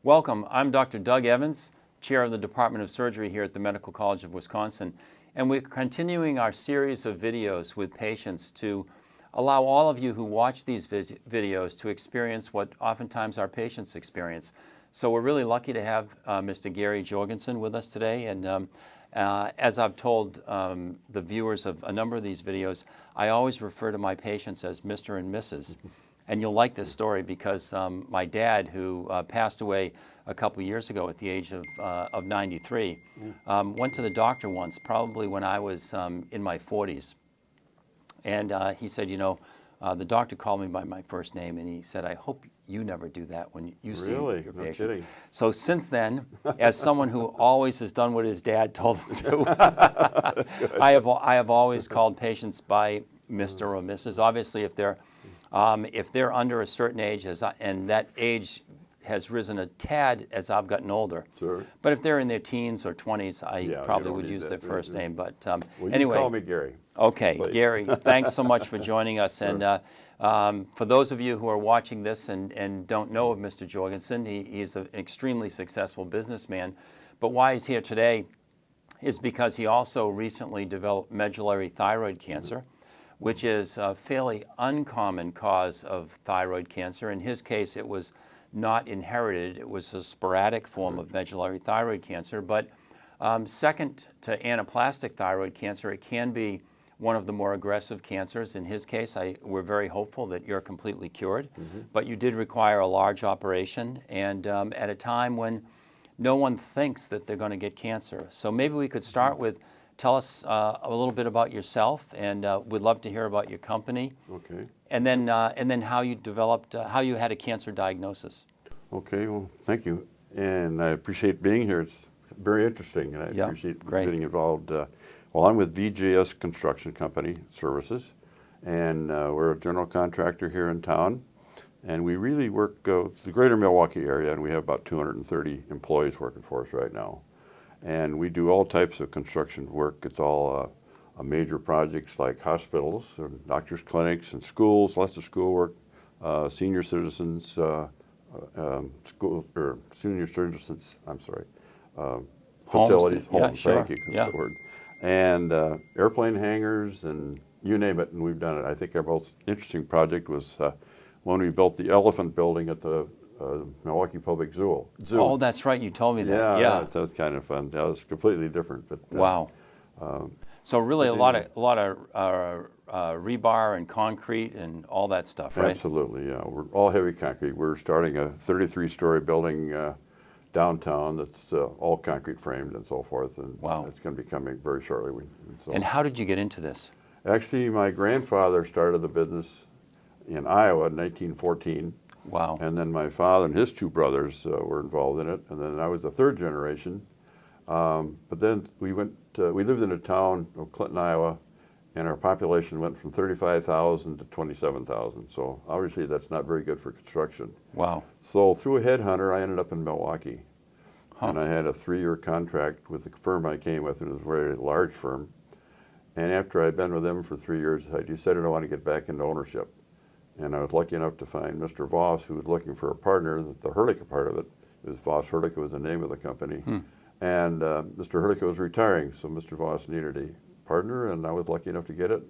Welcome. I'm Dr. Doug Evans, Chair of the Department of Surgery here at the Medical College of Wisconsin, and we're continuing our series of videos with patients to allow all of you who watch these videos to experience what oftentimes our patients experience. So we're really lucky to have Mr. Gary Jorgensen with us today, and as I've told the viewers of a number of these videos, I always refer to my patients as Mr. and Mrs. And you'll like this story because my dad, who passed away a couple years ago at the age of 93, went to the doctor once, probably when I was in my 40s. And he said, the doctor called me by my first name, and he said, I hope you never do that when you see your patients. No kidding. So since then, as someone who always has done what his dad told him to, I have always called patients by Mr. or Mrs. Obviously, if they're under a certain age, and that age has risen a tad as I've gotten older. Sure. But if they're in their teens or 20s, I probably would use their first name. But anyway. You call me Gary. Okay, Please. Gary, thanks so much for joining us. Sure. And for those of you who are watching this and don't know of Mr. Jorgensen, he's an extremely successful businessman. But why he's here today is because he also recently developed medullary thyroid cancer, which is a fairly uncommon cause of thyroid cancer. In his case, it was not inherited. It was a sporadic form of medullary thyroid cancer. But second to anaplastic thyroid cancer, it can be one of the more aggressive cancers. In his case, we're very hopeful that you're completely cured. But you did require a large operation, and at a time when no one thinks that they're going to get cancer. So maybe we could start with, tell us a little bit about yourself, and we'd love to hear about your company. Okay. And then how you developed, how you had a cancer diagnosis. Okay, well, thank you. And I appreciate being here. It's very interesting, and I appreciate getting involved. Well, I'm with VJS Construction Company Services, and we're a general contractor here in town. And we really work the greater Milwaukee area, and we have about 230 employees working for us right now. And we do all types of construction work. It's all major projects like hospitals, and doctors' clinics, and schools, lots of school work, senior citizens, facilities, homes, thank you, that's the word. And airplane hangars, and you name it, and we've done it. I think our most interesting project was when we built the elephant building at the Milwaukee Public Zoo. Oh, that's right. You told me that. Yeah. That was kind of fun. That was completely different. But wow. So really a lot of rebar and concrete and all that stuff, right? Absolutely. Yeah. We're all heavy concrete. We're starting a 33-story building downtown that's all concrete framed and so forth. And it's going to be coming very shortly. And how did you get into this? Actually, my grandfather started the business in Iowa in 1914. Wow. And then my father and his two brothers were involved in it, and then I was the third generation. But then we lived in a town of Clinton, Iowa, and our population went from 35,000 to 27,000. So obviously that's not very good for construction. Wow. So through a headhunter, I ended up in Milwaukee. And I had a 3-year contract with the firm I came with. It was a very large firm. And after I'd been with them for 3 years, I decided I wanted to get back into ownership. And I was lucky enough to find Mr. Voss, who was looking for a partner, the Hurlica part of it. It was Voss Hurlica was the name of the company. And Mr. Hurlica was retiring, so Mr. Voss needed a partner, and I was lucky enough to get it.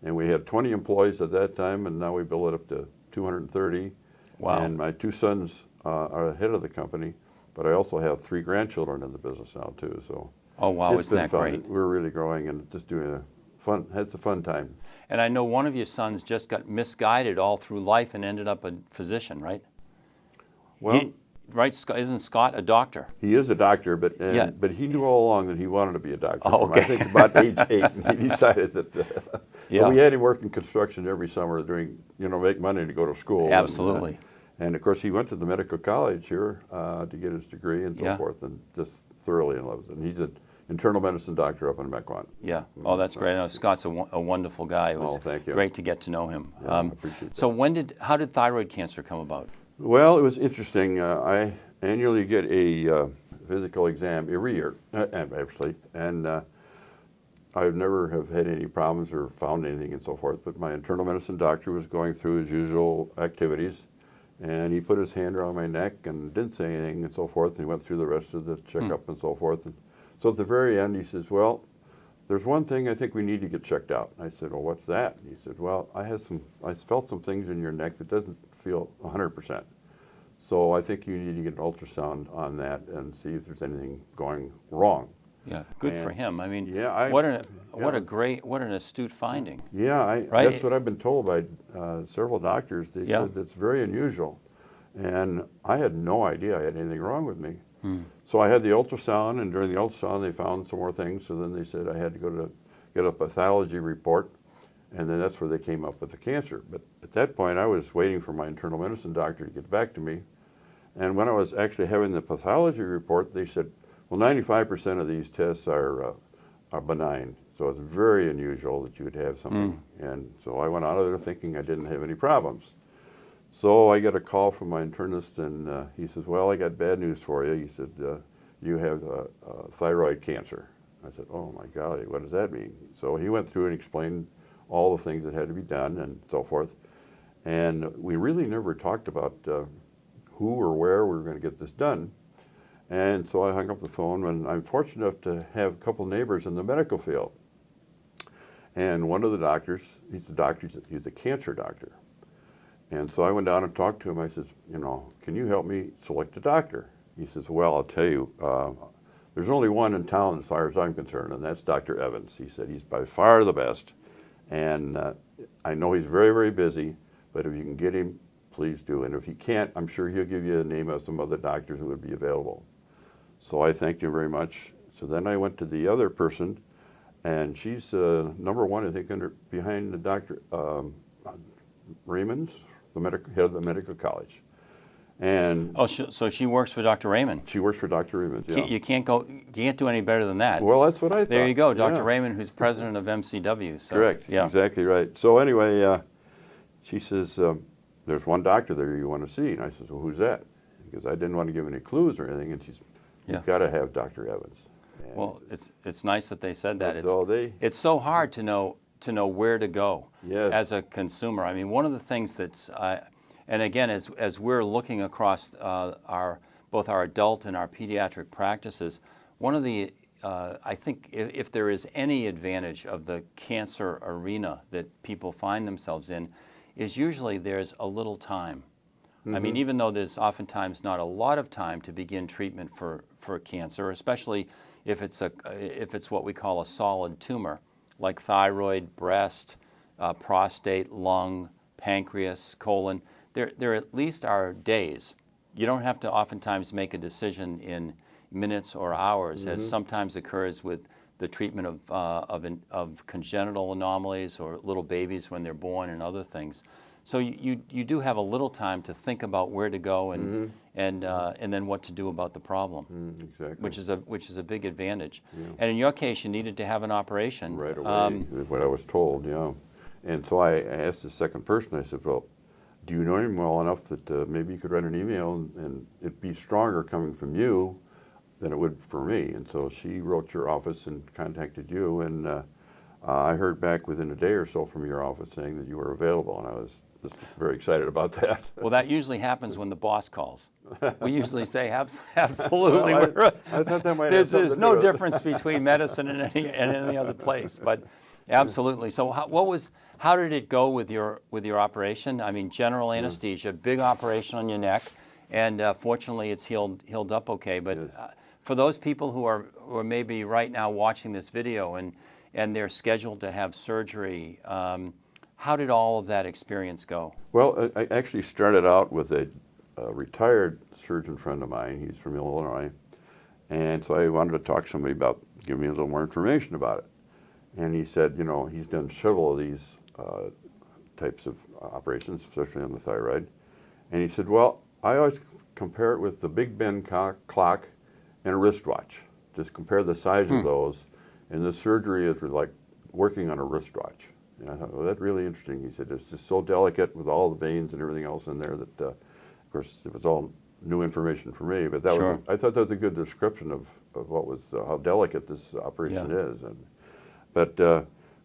And we had 20 employees at that time, and now we built it up to 230. Wow. And my 2 sons are the head of the company, but I also have 3 grandchildren in the business now, too. So oh, wow, isn't that great? We're really growing and just doing it's a fun time. And I know one of your sons just got misguided all through life and ended up a physician, right? Well, isn't Scott a doctor? He is a doctor, but he knew all along that he wanted to be a doctor. Oh, okay. I think about age 8, and he decided that. We had him working construction every summer, make money to go to school. Absolutely. And of course, he went to the medical college here to get his degree and so forth, and just thoroughly loves it. And he's an internal medicine doctor up in Mequon. Yeah. Oh, that's great. I know Scott's a wonderful guy. It was thank you. great to get to know him. Yeah, I appreciate that. So how did thyroid cancer come about? Well, it was interesting. I annually get a physical exam every year, actually, and I've never have had any problems or found anything and so forth, but my internal medicine doctor was going through his usual activities, And he put his hand around my neck and didn't say anything and so forth. And he went through the rest of the checkup and so forth. And so at the very end, he says, well, there's one thing I think we need to get checked out. I said, well, what's that? And he said, well, I felt some things in your neck that doesn't feel 100%. So I think you need to get an ultrasound on that and see if there's anything going wrong. Yeah, good for him. I mean, yeah, what an astute finding. Yeah, right? That's what I've been told by several doctors. They said it's very unusual. And I had no idea I had anything wrong with me. So I had the ultrasound, and during the ultrasound they found some more things. So then they said I had to go to get a pathology report, and then that's where they came up with the cancer. But at that point I was waiting for my internal medicine doctor to get back to me. And when I was actually having the pathology report, they said, well, 95% of these tests are benign. So it's very unusual that you would have something. And so I went out of there thinking I didn't have any problems. So I get a call from my internist, and he says, well, I got bad news for you. He said, you have thyroid cancer. I said, oh my golly, what does that mean? So he went through and explained all the things that had to be done and so forth. And we really never talked about who or where we were going to get this done. And so I hung up the phone, and I'm fortunate enough to have a couple neighbors in the medical field. And one of the doctors, he's a cancer doctor. And so I went down and talked to him. I said, can you help me select a doctor? He says, well, I'll tell you, there's only one in town as far as I'm concerned, and that's Dr. Evans. He said he's by far the best. And I know he's very, very busy, but if you can get him, please do. And if he can't, I'm sure he'll give you a name of some other doctors who would be available. So I thanked him very much. So then I went to the other person, and she's number one, I think, behind the Dr. Raymond's, head of the medical college. And so she works for Dr. Raymond. She works for Dr. Raymond. Yeah. You can't do any better than that. Well, that's what I thought. There you go, Dr. Raymond, who's president of MCW. So, correct. Yeah. Exactly right. So anyway, she says, there's one doctor there you want to see. And I said, well, who's that? Because I didn't want to give any clues or anything. And she's, you've got to have Dr. Evans. And well, it's nice that they said that. It's so hard to know where to go as a consumer. I mean, one of the things that's and again, as we're looking across both our adult and our pediatric practices, one of the I think if there is any advantage of the cancer arena that people find themselves in, is usually there's a little time. I mean, even though there's oftentimes not a lot of time to begin treatment for cancer, especially if it's what we call a solid tumor, like thyroid, breast, prostate, lung, pancreas, colon. There at least are days. You don't have to oftentimes make a decision in minutes or hours, as sometimes occurs with the treatment of congenital anomalies or little babies when they're born and other things. So you do have a little time to think about where to go and then what to do about the problem. Exactly. Which is a big advantage. Yeah. And in your case, you needed to have an operation. Right away, what I was told, yeah. And so I asked the second person, I said, well, do you know him well enough that maybe you could write an email and it'd be stronger coming from you than it would for me? And so she wrote your office and contacted you, and I heard back within a day or so from your office saying that you were available, and I was just very excited about that. Well, that usually happens when the boss calls. We usually say, absolutely. Well, I thought that might have something there's to no do with it. difference between medicine and any other place, but absolutely. So how did it go with your operation? I mean, general anesthesia, big operation on your neck, and fortunately it's healed up okay. But for those people who are maybe right now watching this video and they're scheduled to have surgery, how did all of that experience go? Well, I actually started out with a retired surgeon friend of mine. He's from Illinois. And so I wanted to talk to somebody about giving me a little more information about it. And he said, he's done several of these types of operations, especially on the thyroid. And he said, well, I always compare it with the Big Ben clock and a wristwatch. Just compare the size of those. And the surgery is like working on a wristwatch. And I thought, well, that's really interesting. He said, it's just so delicate with all the veins and everything else in there that, of course, it was all new information for me. But I thought that was a good description of how delicate this operation is. But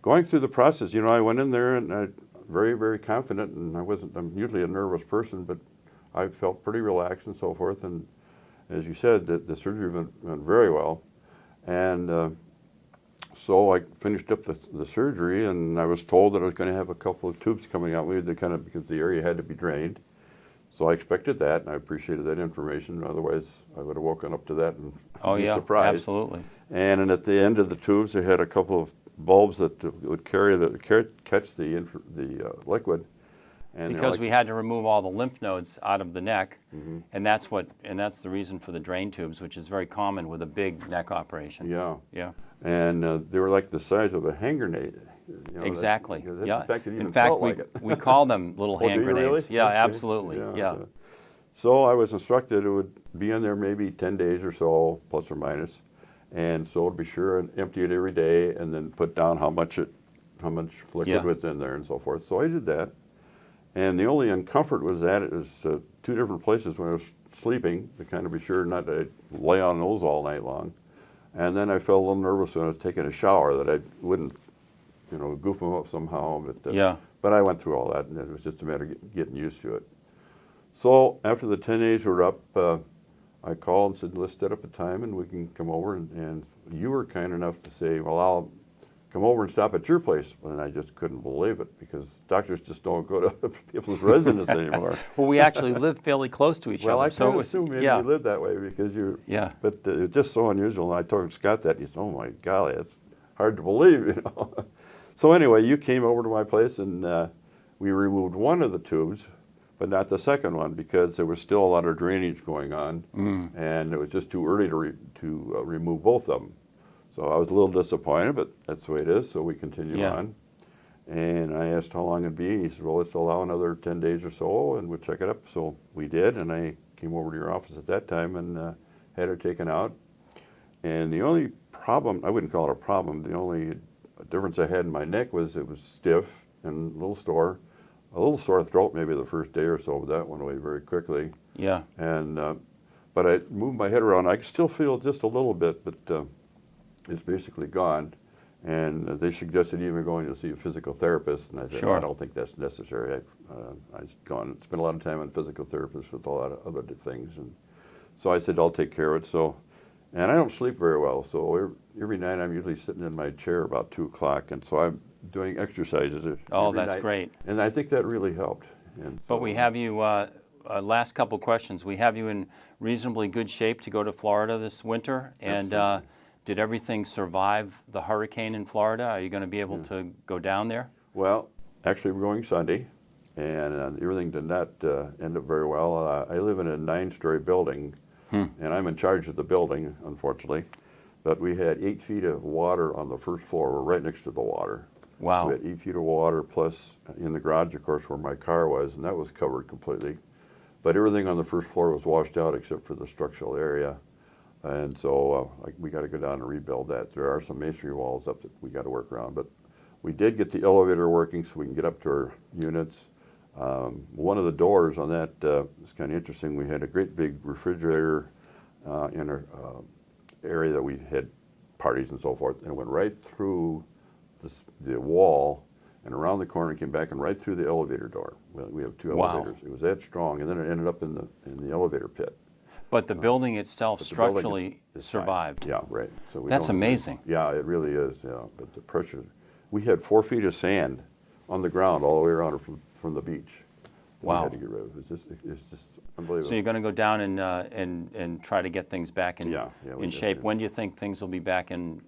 going through the process, I went in there and very, very confident. And I'm usually a nervous person, but I felt pretty relaxed and so forth. And as you said, the surgery went very well. And so I finished up the surgery, and I was told that I was going to have a couple of tubes coming out. We had to kind of, because the area had to be drained. So I expected that, and I appreciated that information. Otherwise, I would have woken up to that and be surprised. Absolutely. And at the end of the tubes, they had a couple of bulbs that would catch the liquid. And because we had to remove all the lymph nodes out of the neck, mm-hmm. and that's the reason for the drain tubes, which is very common with a big neck operation. Yeah. Yeah. And they were like the size of a hand grenade. You know, exactly. Yeah. In fact, we call them little hand grenades. Really? Yeah, okay. absolutely. Yeah. So I was instructed it would be in there maybe 10 days or so, plus or minus, and so to be sure and empty it every day, and then put down how much liquid was in there and so forth. So I did that, and the only uncomfort was that it was 2 different places when I was sleeping to kind of be sure not to lay on those all night long. And then I felt a little nervous when I was taking a shower that I wouldn't, goof them up somehow. But I went through all that, and it was just a matter of getting used to it. So after the 10 days were up, I called and said, let's set up a time and we can come over. And you were kind enough to say, well, I'll come over and stop at your place. And I just couldn't believe it, because doctors just don't go to people's residence anymore. Well, we actually live fairly close to each other. Well, I kind of assumed maybe you lived that way because you're. Yeah. But it was just so unusual. And I told Scott that. He said, oh my golly, it's hard to believe, So anyway, you came over to my place, and we removed one of the tubes, but not the second one, because there was still a lot of drainage going on, and it was just too early to remove both of them. So I was a little disappointed, but that's the way it is, so we continue on. And I asked how long it'd be, and he said, well, let's allow another 10 days or so, and we'll check it up. So we did, and I came over to your office at that time and had it taken out. And the only problem, I wouldn't call it a problem, the only difference I had in my neck was it was stiff and a little sore throat maybe the first day or so, but that went away very quickly. Yeah. And but I moved my head around. I can still feel just a little bit, but it's basically gone. And they suggested even going to see a physical therapist, and I said, I don't think that's necessary. I've spent a lot of time on physical therapists with a lot of other things, and so I said I'll take care of it. So, and I don't sleep very well, so every night I'm usually sitting in my chair about 2 o'clock, and so I'm doing exercises. Oh, that's night, great. And I think that really helped. And but we have you. Last couple questions. We have you in reasonably good shape to go to Florida this winter, and did everything survive the hurricane in Florida? Are you going to be able to go down there? Well, actually, we're going Sunday, and everything did not end up very well. I live in a 9-story building, and I'm in charge of the building, unfortunately. But we had 8 feet of water on the first floor. We're right next to the water. Wow. We had 8 feet of water, plus in the garage, of course, where my car was, and that was covered completely. But everything on the first floor was washed out except for the structural area. And so we got to go down and rebuild that. There are some masonry walls up that we got to work around. But we did get the elevator working so we can get up to our units. One of the doors on that is kind of interesting. We had a great big refrigerator in our area that we had parties and so forth, and it went right through the wall and around the corner, came back and right through the elevator door. We have 2 elevators. It was that strong, and then it ended up in the elevator pit. But the building itself structurally survived. Yeah, right. So that's amazing. Yeah, it really is. Yeah, but the pressure. We had 4 feet of sand on the ground all the way around from the beach. Wow. We had to get rid of it. It's just unbelievable. So you're going to go down and try to get things back in shape. When do you think things will be back in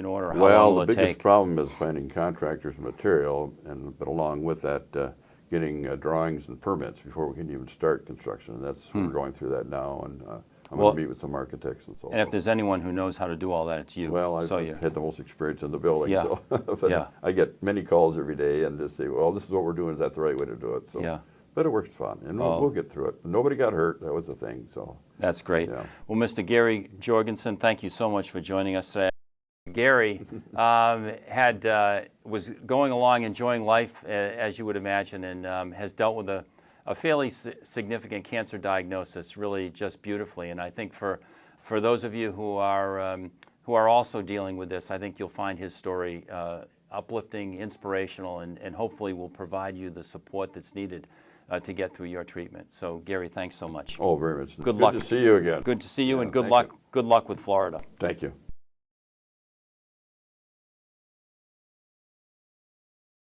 order? How long will it take? The biggest problem is finding contractors and material, but along with that, getting drawings and permits before we can even start construction. And we're going through that now, and I'm going to meet with some architects and so on. And if there's anyone who knows how to do all that, it's you. Well, I've had the most experience in the building, so I get many calls every day and just say, well, this is what we're doing. Is that the right way to do it? So, but it works fine, and we'll get through it. Nobody got hurt. That was the thing. So that's great. Yeah. Well, Mr. Gary Jorgensen, thank you so much for joining us today. Gary was going along enjoying life, as you would imagine, and has dealt with a fairly significant cancer diagnosis really just beautifully. And I think for those of you who are also dealing with this, I think you'll find his story uplifting, inspirational, and hopefully will provide you the support that's needed to get through your treatment. So, Gary, thanks so much. Oh, very much. Good luck. Good to see you again. Good to see you, Yeah, and good luck. Good luck with Florida. Thank you.